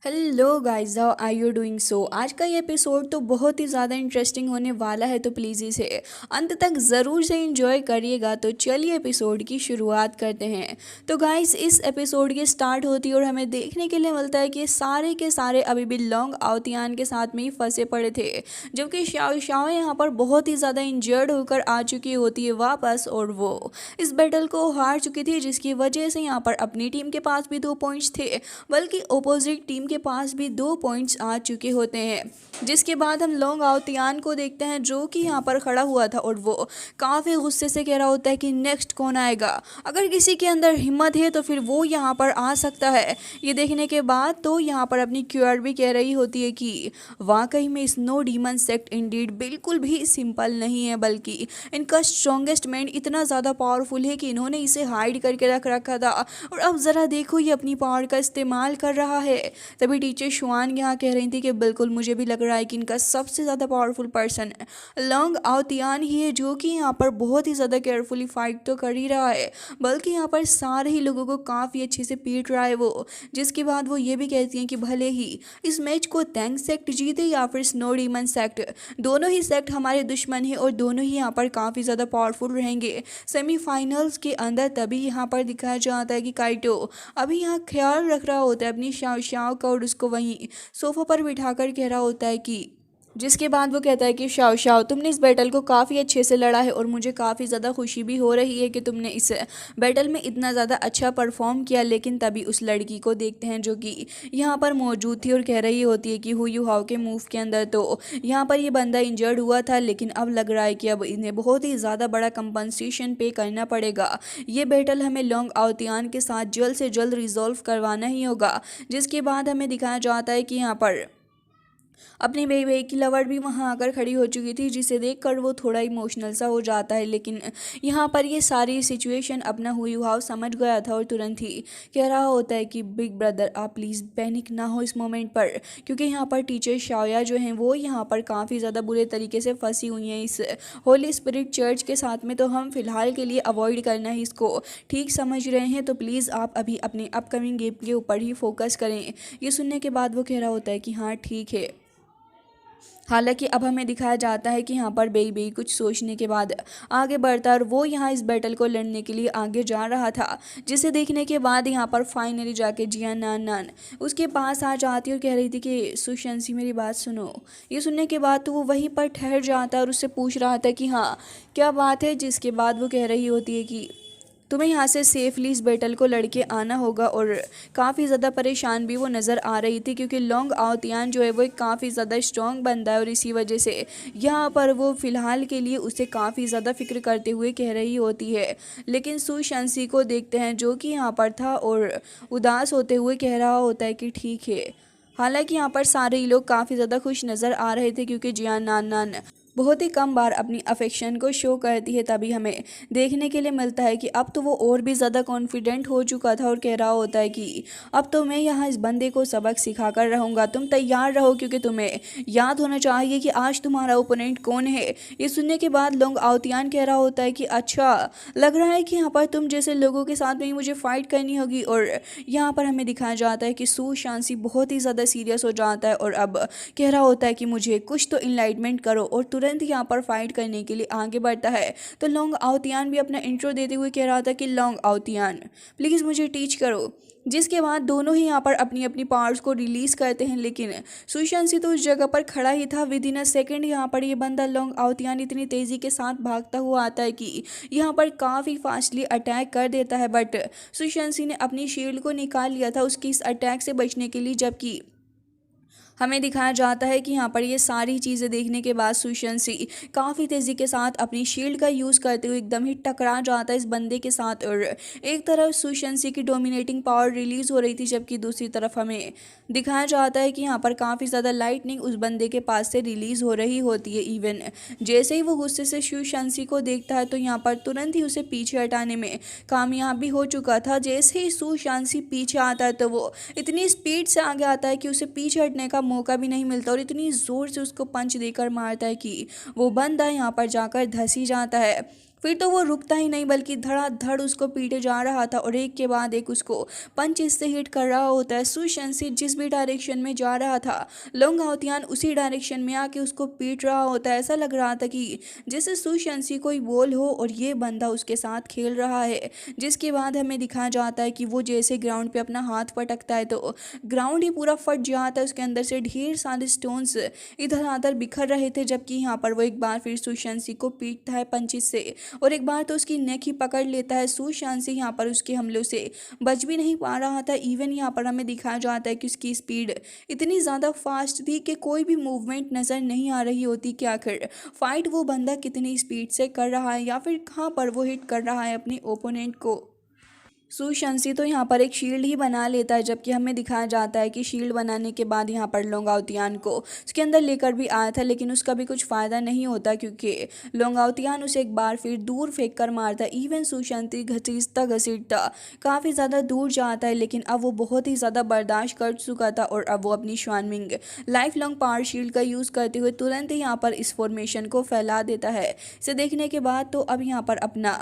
Hello guys, how are you doing? So आज का ये एपिसोड तो बहुत ही ज़्यादा इंटरेस्टिंग होने वाला है, तो प्लीज़ इसे अंत तक ज़रूर से एंजॉय करिएगा। तो चलिए एपिसोड की शुरुआत करते हैं। तो गाइस, इस एपिसोड की स्टार्ट होती है और हमें देखने के लिए मिलता है कि सारे के सारे अभी भी लॉन्ग आवतियान के साथ में ही फंसे पड़े थे, जबकि शाओ शाओ यहाँ पर बहुत ही ज़्यादा इंजर्ड होकर आ चुकी होती है वापस, और वो इस बैटल को हार चुकी थी, जिसकी वजह से यहाँ पर अपनी टीम के पास भी 2 पॉइंट्स थे, बल्कि ओपोजिट टीम के पास भी 2 पॉइंट्स आ चुके होते हैं। जिसके बाद हम लोग आवतियान को देखते हैं, जो कि यहाँ पर खड़ा हुआ था और वो काफ़ी गुस्से से कह रहा होता है कि नेक्स्ट कौन आएगा। अगर किसी के अंदर हिम्मत है तो फिर वो यहाँ पर आ सकता है। ये देखने के बाद तो यहाँ पर अपनी क्यूआर भी कह रही होती है कि वाकई में स्नो डीमन सेक्ट इंडीड बिल्कुल भी सिंपल नहीं है, बल्कि इनका स्ट्रॉन्गेस्ट मैन इतना ज़्यादा पावरफुल है कि इन्होंने इसे हाइड करके रख रखा था, और अब ज़रा देखो ये अपनी पावर का इस्तेमाल कर रहा है। तभी टीचर शुआन यहाँ कह रही थी कि बिल्कुल मुझे भी लग रहा है कि इनका सबसे ज़्यादा पावरफुल पर्सन लॉन्ग आवतियान ही है, जो कि यहाँ पर बहुत ही ज़्यादा केयरफुली फाइट तो कर ही रहा है, बल्कि यहाँ पर सारे ही लोगों को काफ़ी अच्छे से पीट रहा है वो। जिसके बाद वो ये भी कहती हैं कि भले ही इस मैच को तैंग सेक्ट जीते या फिर स्नो डीमन सेक्ट, दोनों ही सेक्ट हमारे दुश्मन हैं और दोनों ही यहाँ पर काफ़ी ज़्यादा पावरफुल रहेंगे सेमीफाइनल्स के अंदर। तभी यहाँ पर दिखाया जाता है कि काइटो अभी यहाँ ख्याल रख रहा होता है अपनी शाओ शाओ का, और उसको वहीं सोफा पर बिठाकर कह रहा होता है कि जिसके बाद वो कहता है कि शाओ शाओ, तुमने इस बैटल को काफ़ी अच्छे से लड़ा है और मुझे काफ़ी ज़्यादा खुशी भी हो रही है कि तुमने इस बैटल में इतना ज़्यादा अच्छा परफॉर्म किया। लेकिन तभी उस लड़की को देखते हैं जो कि यहाँ पर मौजूद थी और कह रही होती है कि हु यू हाउ के मूव के अंदर तो यहाँ पर ये बंदा इंजर्ड हुआ था, लेकिन अब लग रहा है कि अब इन्हें बहुत ही ज़्यादा बड़ा कंपनसेशन पे करना पड़ेगा। ये बैटल हमें लॉन्ग आवतियान के साथ जल्द से जल्द रिजॉल्व करवाना ही होगा। जिसके बाद हमें दिखाया जाता है कि यहाँ पर अपनी बेबी की लवर भी वहाँ आकर खड़ी हो चुकी थी, जिसे देखकर वो थोड़ा इमोशनल सा हो जाता है। लेकिन यहाँ पर ये सारी सिचुएशन अपना हुई हुआ समझ गया था और तुरंत ही कह रहा होता है कि बिग ब्रदर आप प्लीज़ पैनिक ना हो इस मोमेंट पर, क्योंकि यहाँ पर टीचर शाया जो हैं वो यहाँ पर काफ़ी ज़्यादा बुरे तरीके से फंसी हुई हैं इस होली स्पिरिट चर्च के साथ में। तो हम फिलहाल के लिए अवॉइड करना ही इसको ठीक समझ रहे हैं, तो प्लीज़ आप अभी अपने अपकमिंग गेम के ऊपर ही फोकस करें। ये सुनने के बाद वो कह रहा होता है कि हाँ ठीक है। हालांकि अब हमें दिखाया जाता है कि यहाँ पर बेई कुछ सोचने के बाद आगे बढ़ता और वो यहाँ इस बैटल को लड़ने के लिए आगे जा रहा था, जिसे देखने के बाद यहाँ पर फाइनली जाके जिया नान नान उसके पास आ जाती और कह रही थी कि सुशंसी मेरी बात सुनो। ये सुनने के बाद तो वो वहीं पर ठहर जाता और उससे पूछ रहा था कि हाँ क्या बात है। जिसके बाद वो कह रही होती है कि तुम्हें यहाँ से सेफली इस बैटल को लड़के आना होगा, और काफ़ी ज़्यादा परेशान भी वो नज़र आ रही थी, क्योंकि लॉन्ग आवतियान जो है वो एक काफ़ी ज़्यादा स्ट्रॉन्ग बंदा है और इसी वजह से यहाँ पर वो फ़िलहाल के लिए उसे काफ़ी ज़्यादा फिक्र करते हुए कह रही होती है। लेकिन सुशांसी को देखते हैं जो कि यहाँ पर था और उदास होते हुए कह रहा होता है कि ठीक है। हालांकि यहाँ पर सारे ही लोग काफ़ी ज़्यादा खुश नज़र आ रहे थे, क्योंकि जियान नान नान बहुत ही कम बार अपनी अफेक्शन को शो करती है। तभी हमें देखने के लिए मिलता है कि अब तो वो और भी ज़्यादा कॉन्फिडेंट हो चुका था और कह रहा होता है कि अब तो मैं यहाँ इस बंदे को सबक सिखा कर रहूँगा, तुम तैयार रहो, क्योंकि तुम्हें याद होना चाहिए कि आज तुम्हारा ओपोनेंट कौन है। ये सुनने के बाद लोंग आवतियान कह रहा होता है कि अच्छा लग रहा है कि यहाँ पर तुम जैसे लोगों के साथ में ही मुझे फाइट करनी होगी। और यहाँ पर हमें दिखाया जाता है कि सू शांसी बहुत ही ज़्यादा सीरियस हो जाता है और अब कह रहा होता है कि मुझे कुछ तो इनलाइटमेंट करो, और तुरंत यहाँ पर फाइट करने के लिए आगे बढ़ता है। तो लॉन्ग आवतियान भी अपना इंट्रो देते हुए कह रहा था कि लॉन्ग आवतियान प्लीज़ मुझे टीच करो। जिसके बाद दोनों ही यहाँ पर अपनी अपनी पावर्स को रिलीज़ करते हैं, लेकिन सुशांसी तो उस जगह पर खड़ा ही था। विद इन अ सेकेंड यहाँ पर ये बंदा लॉन्ग आवतियान इतनी तेज़ी के साथ भागता हुआ आता है कि यहाँ पर काफ़ी फास्टली अटैक कर देता है, बट सुशांसी ने अपनी शील्ड को निकाल लिया था उसकी इस अटैक से बचने के लिए। जबकि हमें दिखाया जाता है कि यहाँ पर ये सारी चीज़ें देखने के बाद सुशांसी काफ़ी तेज़ी के साथ अपनी शील्ड का यूज़ करते हुए एकदम ही टकरा जाता है इस बंदे के साथ, और एक तरफ सुशांसी की डोमिनेटिंग पावर रिलीज़ हो रही थी, जबकि दूसरी तरफ हमें दिखाया जाता है कि यहाँ पर काफ़ी ज़्यादा लाइटनिंग उस बंदे के पास से रिलीज़ हो रही होती है। इवन जैसे ही वो गुस्से से सुशांसी को देखता है तो यहाँ पर तुरंत ही उसे पीछे हटाने में कामयाब भी हो चुका था। जैसे ही सुशांसी पीछे आता है तो वो इतनी स्पीड से आगे आता है कि उसे पीछे हटने का मौका भी नहीं मिलता, और इतनी ज़ोर से उसको पंच देकर मारता है कि वो बंदा यहाँ पर जाकर धंस ही जाता है। फिर तो वो रुकता ही नहीं बल्कि धड़ाधड़ उसको पीटे जा रहा था और एक के बाद एक उसको पंच से हिट कर रहा होता है। सुशांसी जिस भी डायरेक्शन में जा रहा था, लोंग आउतियान उसी डायरेक्शन में आके उसको पीट रहा होता है। ऐसा लग रहा था कि जैसे सुशांसी कोई बॉल हो और ये बंदा उसके साथ खेल रहा है। जिसके बाद हमें दिखाया जाता है कि वो जैसे ग्राउंड पे अपना हाथ पटकता है तो ग्राउंड ही पूरा फट जाता है। उसके अंदर से ढेर सारे स्टोन्स इधर उधर बिखर रहे थे, जबकि यहाँ पर वो एक बार फिर सुशांसी को पीटता है पंचिस से और एक बार तो उसकी नेक ही पकड़ लेता है। सुशांसी यहाँ पर उसके हमलों से बच भी नहीं पा रहा था। इवन यहाँ पर हमें दिखाया जाता है कि उसकी स्पीड इतनी ज़्यादा फास्ट थी कि कोई भी मूवमेंट नज़र नहीं आ रही होती कि आखिर फाइट वो बंदा कितनी स्पीड से कर रहा है या फिर कहाँ पर वो हिट कर रहा है अपने ओपोनेंट को। सुशांसी तो यहाँ पर एक शील्ड ही बना लेता है, जबकि हमें दिखाया जाता है कि शील्ड बनाने के बाद यहाँ पर लोंगाउतियान को उसके अंदर लेकर भी आया था, लेकिन उसका भी कुछ फ़ायदा नहीं होता क्योंकि लोंगाउतियान उसे एक बार फिर दूर फेंक कर मारता है। इवन सुशांति घसीटता घसीटता काफ़ी ज़्यादा दूर जाता है, लेकिन अब वो बहुत ही ज़्यादा बर्दाश्त कर चुका था और अब वो अपनी श्वानमिंग लाइफ लॉन्ग पावर शील्ड का यूज़ करते हुए तुरंत ही यहाँ पर इस फॉर्मेशन को फैला देता है। इसे देखने के बाद तो अब यहाँ पर अपना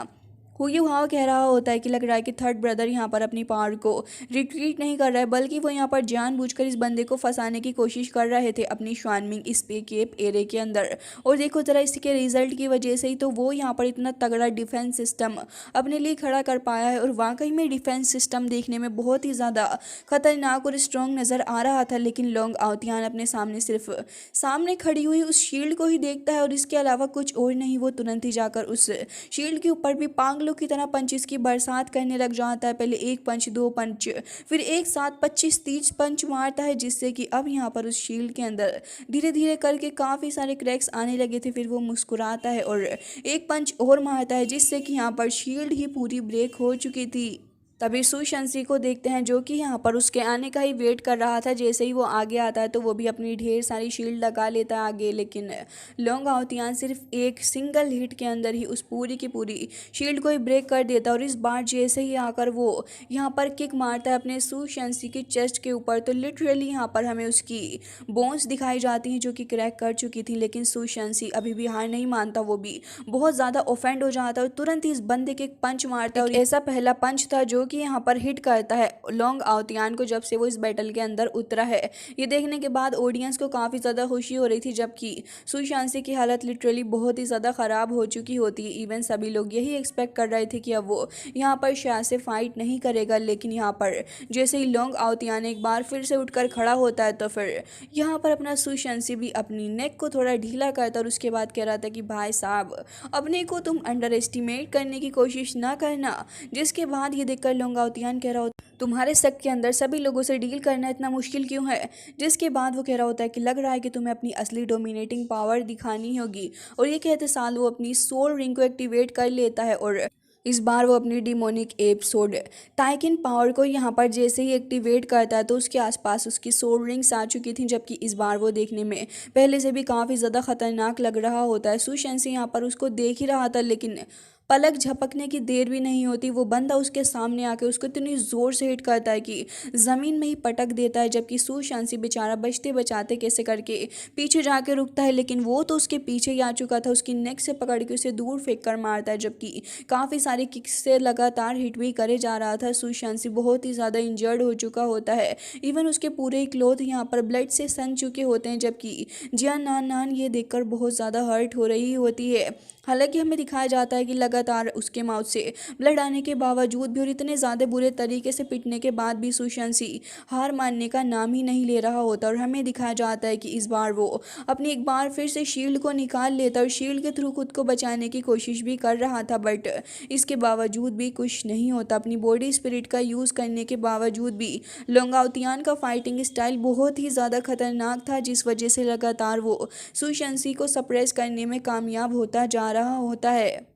हुई हाव कह रहा होता है कि लग रहा है कि थर्ड ब्रदर यहाँ पर अपनी पावर को रिट्रीट नहीं कर रहा है, बल्कि वो यहाँ पर जानबूझकर इस बंदे को फंसाने की कोशिश कर रहे थे अपनी श्वानमिंग इस पे केप एरे के अंदर। और देखो जरा इसके रिजल्ट की वजह से ही तो वो यहाँ पर इतना तगड़ा डिफेंस सिस्टम अपने लिए खड़ा कर पाया है। और वाकई में डिफेंस सिस्टम देखने में बहुत ही ज़्यादा खतरनाक और स्ट्रॉन्ग नज़र आ रहा था, लेकिन लोंग आउतियान अपने सामने सिर्फ सामने खड़ी हुई उस शील्ड को ही देखता है और इसके अलावा कुछ और नहीं। वो तुरंत ही जाकर उस शील्ड के ऊपर भी पागलों की तरह पंचेस की बरसात करने लग जाता है। पहले एक पंच, दो पंच, फिर एक साथ 25-30 पंच मारता है, जिससे कि अब यहाँ पर उस शील्ड के अंदर धीरे धीरे करके काफ़ी सारे क्रैक्स आने लगे थे। फिर वो मुस्कुराता है और एक पंच और मारता है, जिससे कि यहाँ पर शील्ड ही पूरी ब्रेक हो चुकी थी। तभी सुशांसी को देखते हैं जो कि यहाँ पर उसके आने का ही वेट कर रहा था। जैसे ही वो आगे आता है तो वो भी अपनी ढेर सारी शील्ड लगा लेता है आगे, लेकिन लोंग आउतियान सिर्फ एक सिंगल हिट के अंदर ही उस पूरी की पूरी शील्ड को ही ब्रेक कर देता है। और इस बार जैसे ही आकर वो यहाँ पर किक मारता है अपने सुशांसी की चेस्ट के ऊपर तो लिटरली यहाँ पर हमें उसकी बोन्स दिखाई जाती हैं जो कि क्रैक कर चुकी थी। लेकिन सुशांसी अभी भी हार नहीं मानता, वो भी बहुत ज़्यादा ऑफेंड हो जाता है और तुरंत ही इस बंदे के एक पंच मारता है। और ऐसा पहला पंच था जो कि यहाँ पर हिट करता है लोंग आउतियान को जब से वो इस बैटल के अंदर उतरा है। ये देखने के बाद ऑडियंस को काफ़ी ज़्यादा खुशी हो रही थी, जबकि सुशांसी की हालत लिटरली बहुत ही ज़्यादा ख़राब हो चुकी होती है। इवन सभी लोग यही एक्सपेक्ट कर रहे थे कि अब वो यहाँ पर शायद से फाइट नहीं करेगा, लेकिन यहाँ पर जैसे ही लोंग आउतियान एक बार फिर से उठकर खड़ा होता है तो फिर यहाँ पर अपना सुशांसी भी अपनी नेक को थोड़ा ढीला करता और उसके बाद कह रहा था कि भाई साहब अपने को तुम अंडर एस्टिमेट करने की कोशिश ना करना। जिसके बाद ये देखकर लोंग आउतियान कह रहा होता तुम्हारे सेक्ट के अंदर सभी लोगों से डील करना इतना मुश्किल क्यों है। जिसके बाद वो कह रहा होता है कि लग रहा है कि तुम्हें अपनी असली डोमिनेटिंग पावर दिखानी होगी। और ये कहते साल वो अपनी सोल रिंग को एक्टिवेट कर लेता है और इस बार वो अपनी डिमोनिक एपिसोड टाइकिन पावर को यहाँ पर जैसे ही एक्टिवेट करता है तो उसके आसपास उसकी सोल रिंग्स आ चुकी थी, जबकि इस बार वो देखने में पहले से भी काफ़ी ज़्यादा खतरनाक लग रहा होता है। सुशांसी यहाँ पर उसको देख ही रहा था, लेकिन पलक झपकने की देर भी नहीं होती वो बंदा उसके सामने आके उसको इतनी ज़ोर से हिट करता है कि ज़मीन में ही पटक देता है। जबकि सुशांसी बेचारा बचते बचाते कैसे करके पीछे जाके रुकता है, लेकिन वो तो उसके पीछे ही आ चुका था। उसकी नेक से पकड़ के उसे दूर फेंक कर मारता है, जबकि काफ़ी सारे किक से लगातार हिट भी करे जा रहा था। सुशांसी बहुत ही ज़्यादा इंजर्ड हो चुका होता है। इवन उसके पूरे क्लोथ यहाँ पर ब्लड से सन चुके होते हैं, जबकि जियान नान ये देखकर बहुत ज़्यादा हर्ट हो रही होती है। हालांकि हमें दिखाया जाता है कि लगातार उसके माउथ से ब्लड आने के बावजूद भी और इतने ज़्यादा बुरे तरीके से पिटने के बाद भी सुशांसी हार मानने का नाम ही नहीं ले रहा होता। और हमें दिखाया जाता है कि इस बार वो अपनी एक बार फिर से शील्ड को निकाल लेता और शील्ड के थ्रू खुद को बचाने की कोशिश भी कर रहा था, बट इसके बावजूद भी कुछ नहीं होता। अपनी बॉडी स्पिरिट का यूज़ करने के बावजूद भी लोंग आउतियान का फाइटिंग स्टाइल बहुत ही ज़्यादा खतरनाक था, जिस वजह से लगातार वो सुशांसी को सप्रेस करने में कामयाब होता जा रहा होता है।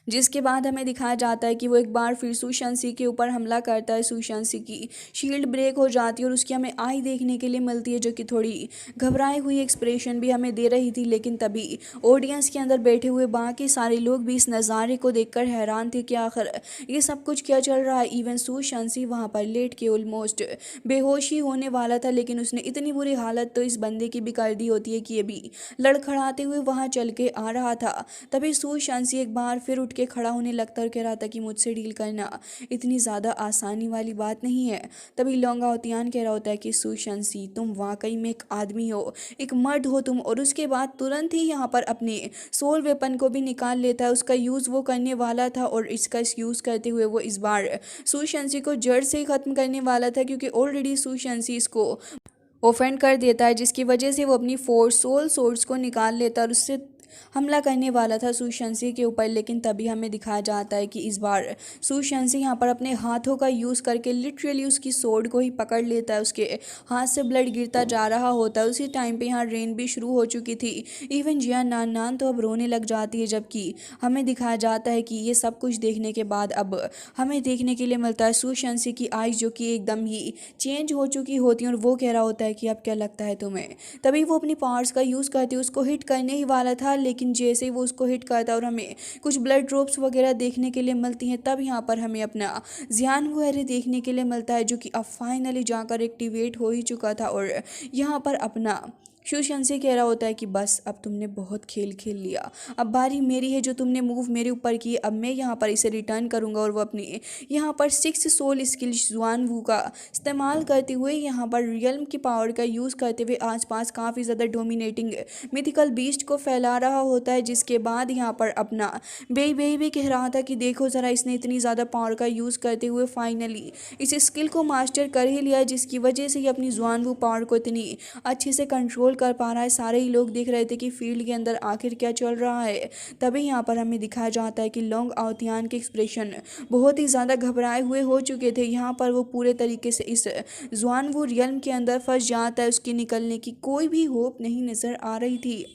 जिसके बाद हमें दिखाया जाता है कि वो एक बार फिर सुशांत के ऊपर हमला करता है। सुशांत की शील्ड ब्रेक हो जाती है और उसकी हमें आई देखने के लिए मिलती है, जो कि थोड़ी घबराई हुई एक्सप्रेशन भी हमें दे रही थी। लेकिन तभी ऑडियंस के अंदर बैठे हुए बाकी सारे लोग भी इस नज़ारे को देखकर हैरान थे कि आखिर ये सब कुछ क्या चल रहा है। इवन सुशांत वहाँ पर लेट के ऑलमोस्ट बेहोशी होने वाला था, लेकिन उसने इतनी बुरी हालत तो इस बंदे की भी कर दी होती है कि ये भी लड़खड़ाते हुए वहाँ चल के आ रहा था। तभी सुशांत एक बार फिर उठ के खड़ा होने लगता और कह रहा था कि मुझसे डील करना इतनी ज़्यादा आसानी वाली बात नहीं है। तभी लोंगाओतियान कह रहा होता है कि सुशांत तुम वाकई में एक आदमी हो, एक मर्द हो तुम। और उसके बाद तुरंत ही यहाँ पर अपने सोल वेपन को भी निकाल लेता है। उसका यूज़ वो करने वाला था और इसका यूज़ करते हुए वो इस बार सुशांत को जड़ से ही ख़त्म करने वाला था, क्योंकि ऑलरेडी सुशांत इसको ऑफेंड कर देता है, जिसकी वजह से वो अपनी सोल सोर्स को निकाल लेता है और उससे हमला करने वाला था सुशांत के ऊपर। लेकिन तभी हमें दिखाया जाता है कि इस बार सुशांत यहाँ पर अपने हाथों का यूज़ करके लिटरली उसकी सोर्ड को ही पकड़ लेता है। उसके हाथ से ब्लड गिरता जा रहा होता है। उसी टाइम पे यहाँ रेन भी शुरू हो चुकी थी। इवन जिया नान तो अब रोने लग जाती है, जबकि हमें दिखाया जाता है कि ये सब कुछ देखने के बाद अब हमें देखने के लिए मिलता है सुशांत की आइज़ जो कि एकदम ही चेंज हो चुकी होती हैं और वो कह रहा होता है कि अब क्या लगता है तुम्हें। तभी वो अपनी पावर्स का यूज़ करती है, उसको हिट करने ही वाला था, लेकिन जैसे ही वो उसको हिट करता है और हमें कुछ ब्लड ड्रॉप्स वगैरह देखने के लिए मिलती हैं, तब यहाँ पर हमें अपना ध्यान वगैरह देखने के लिए मिलता है, जो कि अब फाइनली जाकर एक्टिवेट हो ही चुका था। और यहाँ पर अपना सुशांत से कह रहा होता है कि बस अब तुमने बहुत खेल खेल लिया, अब बारी मेरी है। जो तुमने मूव मेरे ऊपर की अब मैं यहाँ पर इसे रिटर्न करूँगा। और वो अपनी यहाँ पर 6 सोल स्किल जुआनवू का इस्तेमाल करते हुए यहाँ पर रियल्म की पावर का यूज़ करते हुए आसपास काफ़ी ज़्यादा डोमिनेटिंग मिथिकल बीस्ट को फैला रहा होता है। जिसके बाद यहाँ पर अपना बेई भी कह रहा था कि देखो ज़रा, इसने इतनी ज़्यादा पावर का यूज़ करते हुए फाइनली इस स्किल को मास्टर कर ही लिया, जिसकी वजह से ही अपनी जुआनवू पावर को इतनी अच्छे से कंट्रोल कर पा रहा है। सारे ही लोग देख रहे थे कि फील्ड के अंदर आखिर क्या चल रहा है। तभी यहाँ पर हमें दिखाया जाता है कि लोंगाओतियान के एक्सप्रेशन बहुत ही ज़्यादा घबराए हुए हो चुके थे। यहाँ पर वो पूरे तरीके से इस जुआनवू रियल्म के अंदर फंस जाता है, उसके निकलने की कोई भी होप नहीं नज़र आ रही थी।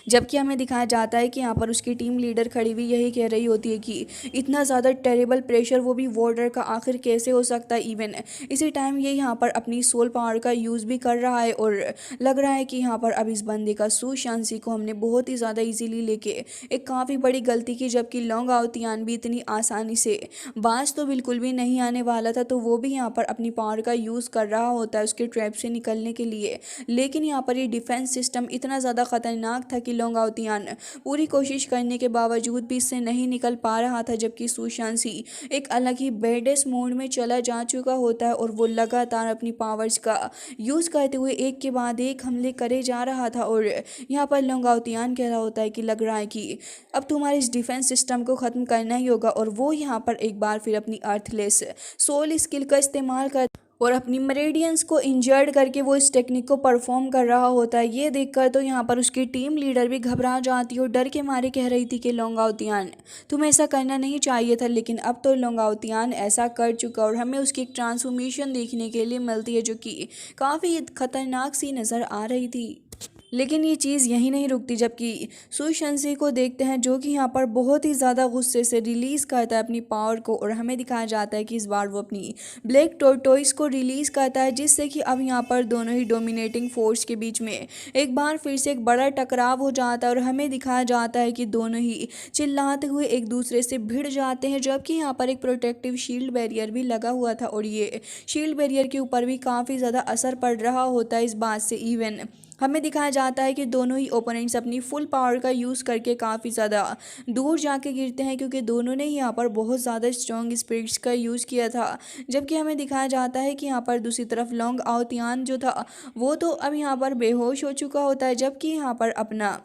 जबकि हमें दिखाया जाता है कि यहाँ पर उसकी टीम लीडर खड़ी हुई यही कह रही होती है कि इतना ज़्यादा टेरेबल प्रेशर वो भी वॉर्डर का आखिर कैसे हो सकता है। इवन इसी टाइम ये यहाँ पर अपनी सोल पावर का यूज़ भी कर रहा है और लग रहा है कि यहाँ पर अब इस बंदे का सुशांत को हमने बहुत ही ज़्यादा ईजीली लेके एक काफ़ी बड़ी गलती की। जबकि लोंगाओतियान भी इतनी आसानी से बाज तो बिल्कुल भी नहीं आने वाला था, तो वो भी यहाँ पर अपनी पावर का यूज़ कर रहा होता है उसके ट्रैप से निकलने के लिए। लेकिन यहाँ पर ये डिफेंस सिस्टम इतना ज़्यादा ख़तरनाक था कि लोंगाओतियान पूरी कोशिश करने के बावजूद भी इससे नहीं निकल पा रहा था। जबकि सुशांत एक अलग ही बेडेस मोड में चला जा चुका होता है और वो लगातार अपनी पावर्स का यूज़ करते हुए एक के बाद एक हमले करे जा रहा था। और यहाँ पर लोंगाओतियान कह रहा होता है कि लग रहा है कि अब तुम्हारे इस डिफेंस सिस्टम को ख़त्म करना ही होगा। और वो यहाँ पर एक बार फिर अपनी अर्थलेस सोल स्किल का इस्तेमाल कर और अपनी मेरेडियंस को इंजर्ड करके वो इस टेक्निक को परफॉर्म कर रहा होता है। ये देखकर तो यहाँ पर उसकी टीम लीडर भी घबरा जाती है और डर के मारे कह रही थी कि लोंगाओतियान तुम्हें ऐसा करना नहीं चाहिए था। लेकिन अब तो लोंगाओतियान ऐसा कर चुका और हमें उसकी एक ट्रांसफॉर्मेशन देखने के लिए मिलती है, जो कि काफ़ी खतरनाक सी नज़र आ रही थी। लेकिन ये चीज़ यहीं नहीं रुकती, जबकि सुशांत को देखते हैं जो कि यहाँ पर बहुत ही ज़्यादा गुस्से से रिलीज़ करता है अपनी पावर को। और हमें दिखाया जाता है कि इस बार वो अपनी ब्लैक टोर्टोइस को रिलीज़ करता है, जिससे कि अब यहाँ पर दोनों ही डोमिनेटिंग फोर्स के बीच में एक बार फिर से एक बड़ा टकराव हो जाता है। और हमें दिखाया जाता है कि दोनों ही चिल्लाते हुए एक दूसरे से भिड़ जाते हैं, जबकि यहाँ पर एक प्रोटेक्टिव शील्ड बैरियर भी लगा हुआ था और ये शील्ड बैरियर के ऊपर भी काफ़ी ज़्यादा असर पड़ रहा होता है इस बात से। इवन हमें दिखाया जाता है कि दोनों ही ओपोनेंट्स अपनी फुल पावर का यूज़ करके काफ़ी ज़्यादा दूर जाके गिरते हैं, क्योंकि दोनों ने यहाँ पर बहुत ज़्यादा स्ट्रॉन्ग स्पिरिट्स का यूज़ किया था। जबकि हमें दिखाया जाता है कि यहाँ पर दूसरी तरफ लोंगाओतियान जो था वो तो अब यहाँ पर बेहोश हो चुका होता है, जबकि यहाँ पर अपना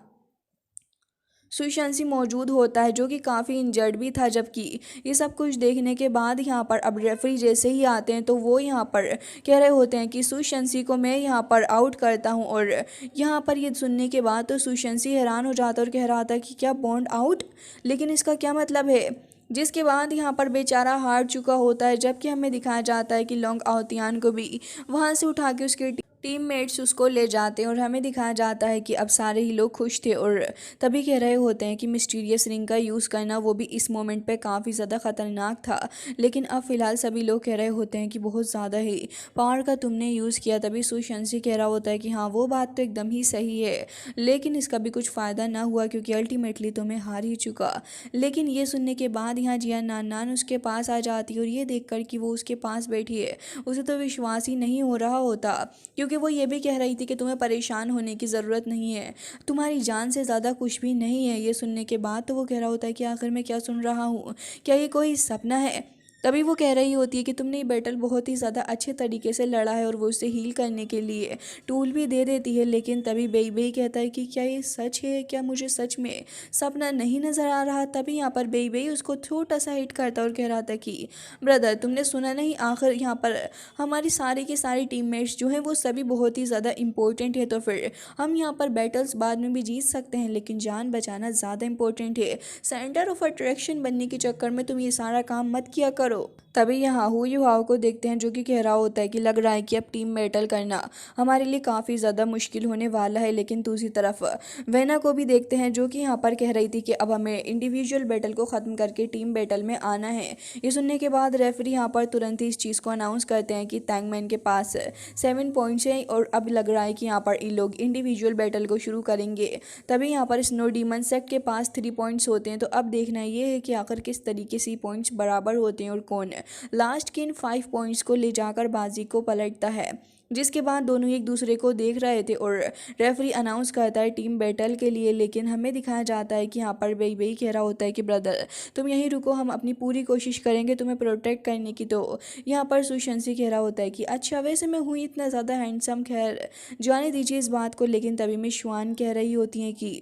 सुशांत मौजूद होता है जो कि काफ़ी इंजर्ड भी था। जबकि ये सब कुछ देखने के बाद यहाँ पर अब रेफरी जैसे ही आते हैं तो वो यहाँ पर कह रहे होते हैं कि सुशांत को मैं यहाँ पर आउट करता हूँ। और यहाँ पर ये सुनने के बाद तो सुशांत हैरान हो जाता और कह रहा था कि क्या बॉन्ड आउट, लेकिन इसका क्या मतलब है। जिसके बाद यहाँ पर बेचारा हार चुका होता है। जबकि हमें दिखाया जाता है कि लोंगाओतियान को भी वहाँ से उठा के उसके टीममेट्स उसको ले जाते हैं और हमें दिखाया जाता है कि अब सारे ही लोग खुश थे और तभी कह रहे होते हैं कि मिस्टीरियस रिंग का यूज़ करना वो भी इस मोमेंट पे काफ़ी ज़्यादा ख़तरनाक था, लेकिन अब फ़िलहाल सभी लोग कह रहे होते हैं कि बहुत ज़्यादा ही पावर का तुमने यूज़ किया। तभी सुशांशी कह रहा होता है कि हाँ वो बात तो एकदम ही सही है, लेकिन इसका भी कुछ फ़ायदा ना हुआ क्योंकि अल्टीमेटली तो मैं हार ही चुका। लेकिन ये सुनने के बाद यहाँ जिया नान उसके पास आ जाती है और ये देख कर कि वो उसके पास बैठी है उसे तो विश्वास ही नहीं हो रहा होता, क्योंकि वो ये भी कह रही थी कि तुम्हें परेशान होने की ज़रूरत नहीं है, तुम्हारी जान से ज़्यादा कुछ भी नहीं है। ये सुनने के बाद तो वो कह रहा होता है कि आखिर मैं क्या सुन रहा हूँ, क्या ये कोई सपना है। तभी वो कह रही होती है कि तुमने ये बैटल बहुत ही ज़्यादा अच्छे तरीके से लड़ा है और वो उसे हील करने के लिए टूल भी दे देती है। लेकिन तभी बेई बेई कहता है कि क्या ये सच है, क्या मुझे सच में सपना नहीं नज़र आ रहा। तभी यहाँ पर बेई बेई उसको छोटा सा हिट करता और कह रहा था कि ब्रदर तुमने सुना नहीं, आखिर यहाँ पर हमारी सारी की सारी टीममेट्स जो हैं वो सभी बहुत ही ज़्यादा इंपॉर्टेंट है, तो फिर हम यहाँ पर बैटल्स बाद में भी जीत सकते हैं लेकिन जान बचाना ज़्यादा इंपॉर्टेंट है। सेंटर ऑफ अट्रैक्शन बनने के चक्कर में तुम ये सारा काम मत किया करो। तभी यहाँ हु युहाओ को देखते हैं जो कि कह रहा होता है कि लग रहा है कि अब टीम बैटल करना हमारे लिए काफ़ी ज़्यादा मुश्किल होने वाला है। लेकिन दूसरी तरफ वेना को भी देखते हैं जो कि यहाँ पर कह रही थी कि अब हमें इंडिविजुअल बैटल को ख़त्म करके टीम बैटल में आना है। ये सुनने के बाद रेफरी यहाँ पर तुरंत ही इस चीज़ को अनाउंस करते हैं कि टैंगमैन के पास 7 पॉइंट्स हैं और अब लग रहा है कि यहाँ पर ये लोग इंडिविजुअल बैटल को शुरू करेंगे। तभी यहाँ पर स्नो डीमन सेट के पास 3 पॉइंट्स होते हैं, तो अब देखना ये है कि आखिर किस तरीके से पॉइंट्स बराबर होते हैं और कौन लास्ट के इन 5 पॉइंट्स को ले जाकर बाजी को पलटता है। जिसके बाद दोनों एक दूसरे को देख रहे थे और रेफरी अनाउंस करता है टीम बैटल के लिए। लेकिन हमें दिखाया जाता है कि यहाँ पर बेई बेई कह रहा होता है कि ब्रदर तुम यहीं रुको, हम अपनी पूरी कोशिश करेंगे तुम्हें प्रोटेक्ट करने की। तो यहाँ पर सुशांशी कह रहा होता है कि अच्छा वैसे मैं हूँ इतना ज़्यादा हैंडसम, खैर जाने दीजिए इस बात को। लेकिन तभी में श्वान कह रही होती हैं कि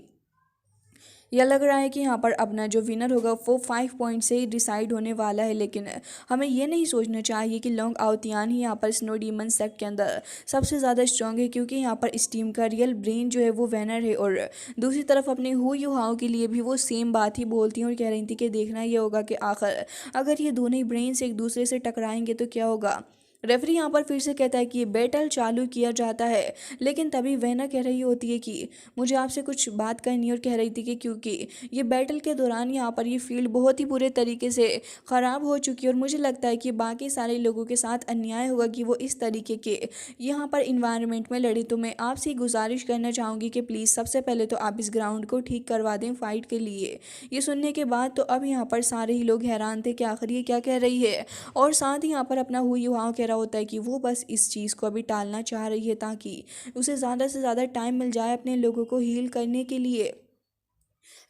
यह लग रहा है कि यहाँ पर अपना जो विनर होगा वो 5 पॉइंट से ही डिसाइड होने वाला है। लेकिन हमें ये नहीं सोचना चाहिए कि लॉन्ग आउतियान ही यहाँ पर स्नो डीमन सेट के अंदर सबसे ज़्यादा स्ट्रॉन्ग है, क्योंकि यहाँ पर इस टीम का रियल ब्रेन जो है वो वेनर है। और दूसरी तरफ अपने हु युहाओं के लिए भी वो सेम बात ही बोलती हैं और कह रही थी कि देखना ये होगा कि आखिर अगर ये दोनों ही ब्रेन्स एक दूसरे से टकराएंगे तो क्या होगा। रेफरी यहाँ पर फिर से कहता है कि ये बैटल चालू किया जाता है। लेकिन तभी वेना कह रही होती है कि मुझे आपसे कुछ बात करनी है और कह रही थी कि क्योंकि ये बैटल के दौरान यहाँ पर ये फील्ड बहुत ही बुरे तरीके से ख़राब हो चुकी है और मुझे लगता है कि बाकी सारे लोगों के साथ अन्याय होगा कि वो इस तरीके के यहाँ पर इन्वायरमेंट में लड़े। तो मैं आपसे ही गुजारिश करना चाहूँगी कि प्लीज़ सबसे पहले तो आप इस ग्राउंड को ठीक करवा दें फाइट के लिए। ये सुनने के बाद तो अब यहाँ पर सारे ही लोग हैरान थे कि आखिर ये क्या कह रही है। और साथ ही यहाँ पर अपना हु युहाओ कह रहा होता है कि वो बस इस चीज़ को अभी टालना चाह रही है ताकि उसे ज़्यादा से ज़्यादा टाइम मिल जाए अपने लोगों को हील करने के लिए।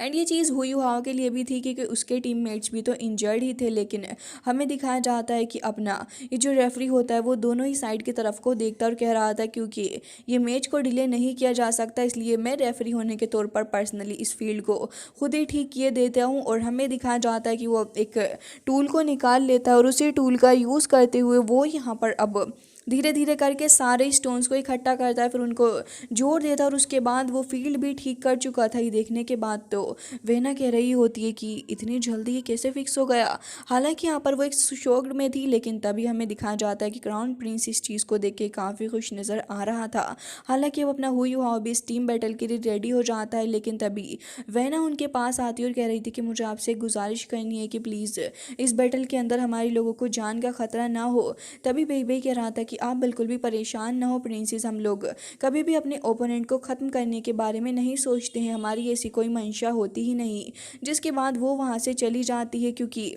एंड ये चीज़ हुई युहाओं के लिए भी थी क्योंकि उसके टीममेट्स भी तो इंजर्ड ही थे। लेकिन हमें दिखाया जाता है कि अपना ये जो रेफरी होता है वो दोनों ही साइड की तरफ को देखता और कह रहा था क्योंकि ये मैच को डिले नहीं किया जा सकता, इसलिए मैं रेफरी होने के तौर पर पर्सनली इस फील्ड को खुद ही ठीक किए देता हूँ। और हमें दिखाया जाता है कि वो एक टूल को निकाल लेता है और उसी टूल का यूज़ करते हुए वो यहाँ पर अब धीरे धीरे करके सारे स्टोन्स को इकट्ठा करता है, फिर उनको जोड़ देता है और उसके बाद वो फील्ड भी ठीक कर चुका था। ये देखने के बाद तो वेना कह रही होती है कि इतनी जल्दी ये कैसे फिक्स हो गया। हालांकि यहाँ पर वो एक शॉक्ड में थी, लेकिन तभी हमें दिखाया जाता है कि क्राउन प्रिंस इस चीज़ को देख के काफ़ी खुश नज़र आ रहा था। हालांकि वो अपना हु युहाओ भी इस टीम बैटल के लिए रेडी हो जाता है। लेकिन तभी वेना उनके पास आती है और कह रही थी कि मुझे आपसे गुजारिश करनी है कि प्लीज़ इस बैटल के अंदर हमारे लोगों को जान का खतरा ना हो। तभी बेई बेई कह रहा था कि आप बिल्कुल भी परेशान ना हो प्रिंसेस, हम लोग कभी भी अपने ओपोनेंट को ख़त्म करने के बारे में नहीं सोचते हैं, हमारी ऐसी कोई मंशा होती ही नहीं। जिसके बाद वो वहाँ से चली जाती है क्योंकि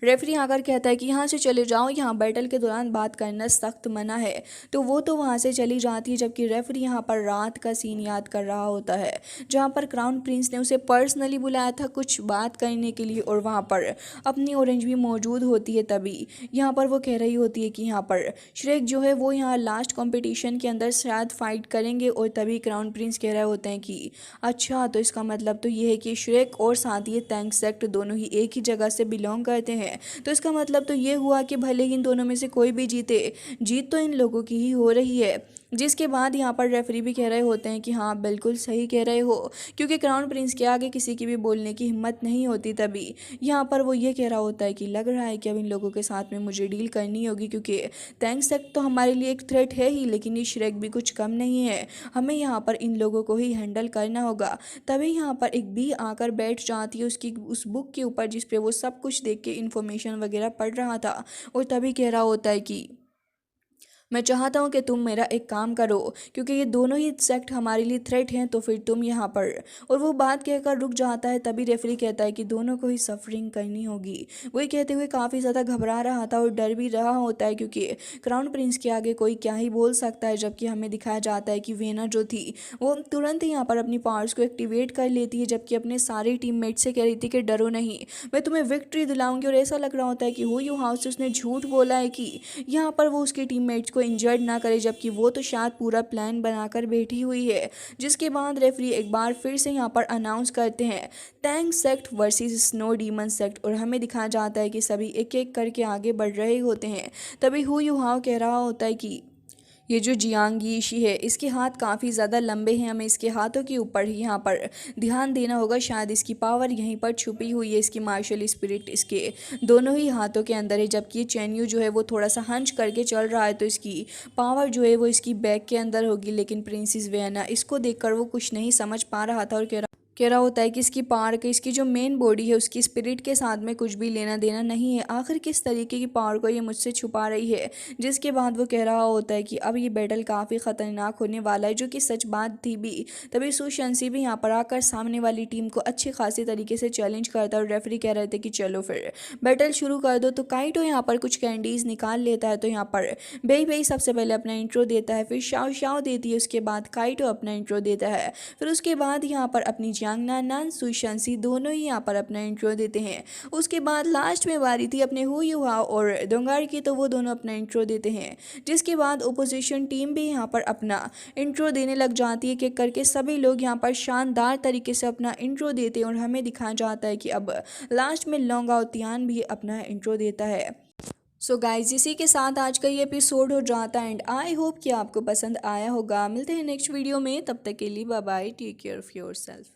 रेफरी आकर कहता है कि यहाँ से चले जाओ, यहाँ बैटल के दौरान बात करना सख्त मना है। तो वो तो वहाँ से चली जाती है, जबकि रेफरी यहाँ पर रात का सीन याद कर रहा होता है जहाँ पर क्राउन प्रिंस ने उसे पर्सनली बुलाया था कुछ बात करने के लिए और वहाँ पर अपनी ऑरेंज भी मौजूद होती है। तभी यहाँ पर वो कह रही होती है कि यहाँ पर श्रेक जो है वो यहाँ लास्ट कॉम्पिटिशन के अंदर शायद फाइट करेंगे। और तभी क्राउन प्रिंस कह रहे होते हैं कि अच्छा, तो इसका मतलब तो ये है कि श्रेक और साथ ही टैंक सेक्ट दोनों ही एक ही जगह से बिलोंग करते हैं। हैं। तो इसका मतलब तो ये हुआ कि भले ही इन दोनों में से कोई भी जीते, जीत तो इन लोगों की ही हो रही है। जिसके बाद यहाँ पर रेफरी भी कह रहे होते हैं कि हाँ बिल्कुल सही कह रहे हो, क्योंकि क्राउन प्रिंस के आगे किसी की भी बोलने की हिम्मत नहीं होती। तभी यहाँ पर वो ये कह रहा होता है कि लग रहा है कि अब इन लोगों के साथ में मुझे डील करनी होगी, क्योंकि थैंक्स तक तो हमारे लिए एक थ्रेट है ही, लेकिन ये श्रेक भी कुछ कम नहीं है। हमें यहाँ पर इन लोगों को ही हैंडल करना होगा। तभी यहाँ पर एक बी आकर बैठ जाती है उसकी उस बुक के ऊपर जिस पे वो सब कुछ देख के इन्फॉर्मेशन वगैरह पढ़ रहा था, और तभी कह रहा होता है कि मैं चाहता हूँ कि तुम मेरा एक काम करो, क्योंकि ये दोनों ही सेक्ट हमारे लिए थ्रेट हैं, तो फिर तुम यहाँ पर। और वो बात कहकर रुक जाता है। तभी रेफरी कहता है कि दोनों को ही सफरिंग करनी होगी। वही कहते हुए काफ़ी ज़्यादा घबरा रहा था और डर भी रहा होता है, क्योंकि क्राउन प्रिंस के आगे कोई क्या ही बोल सकता है। जबकि हमें दिखाया जाता है कि वेना जो थी वो तुरंत ही यहाँ पर अपनी पावर्स को एक्टिवेट कर लेती है, जबकि अपने सारे टीममेट से कह रही थी कि डरो नहीं, मैं तुम्हें विक्ट्री दिलाऊंगी। और ऐसा लग रहा होता है कि हु यू हाउस उसने झूठ बोला है कि यहाँ पर वो उसके टीममेट्स को इंजर्ड ना करे, जबकि वो तो शायद पूरा प्लान बनाकर बैठी हुई है। जिसके बाद रेफरी एक बार फिर से यहाँ पर अनाउंस करते हैं tank sect versus snow demon sect, और हमें दिखाया जाता है कि सभी एक एक करके आगे बढ़ रहे होते हैं। तभी हु यू हाउ कह रहा होता है कि ये जो जियांग यीशी है इसके हाथ काफ़ी ज़्यादा लंबे हैं, हमें इसके हाथों के ऊपर ही यहाँ पर ध्यान देना होगा। शायद इसकी पावर यहीं पर छुपी हुई है, इसकी मार्शल स्पिरिट इसके दोनों ही हाथों के अंदर है। जबकि ये चेन्यू जो है वो थोड़ा सा हंच करके चल रहा है, तो इसकी पावर जो है वो इसकी बैक के अंदर होगी। लेकिन प्रिंसेस वेना इसको देखकर वो कुछ नहीं समझ पा रहा था और कह रहा होता है कि इसकी पावर के इसकी जो मेन बॉडी है उसकी स्पिरिट के साथ में कुछ भी लेना देना नहीं है। आखिर किस तरीके की पावर को ये मुझसे छुपा रही है। जिसके बाद वो कह रहा होता है कि अब ये बैटल काफ़ी ख़तरनाक होने वाला है, जो कि सच बात थी भी। तभी सुशांसी भी यहाँ पर आकर सामने वाली टीम को अच्छी खासी तरीके से चैलेंज करता है, और रेफरी कह रहे थे कि चलो फिर बैटल शुरू कर दो। तो काइटो यहाँ पर कुछ कैंडीज़ निकाल लेता है। तो यहाँ पर बेई बेई सबसे पहले अपना इंट्रो देता है, फिर शाओ शाओ देती है, उसके बाद काइटो अपना इंट्रो देता है, फिर उसके बाद यहाँ पर अपनी जियांग नान सुशांसी दोनों ही यहाँ पर अपना इंट्रो देते हैं। उसके बाद लास्ट में बारी थी अपने हु यू हाओ और दोंगार की, तो वो दोनों अपना इंट्रो देते हैं। जिसके बाद ओपोजिशन टीम भी यहाँ पर अपना इंट्रो देने लग जाती है। कि करके सभी लोग यहाँ पर शानदार तरीके से अपना इंट्रो देते हैं, और हमें दिखाया जाता है कि अब लास्ट में लोंगाओतियान भी अपना इंट्रो देता है। सो गाइज इसी के साथ आज का ये एपिसोड हो जाता है, एंड आई होप कि आपको पसंद आया होगा। मिलते हैं नेक्स्ट वीडियो में, तब तक के लिए bye bye, take care of yourself.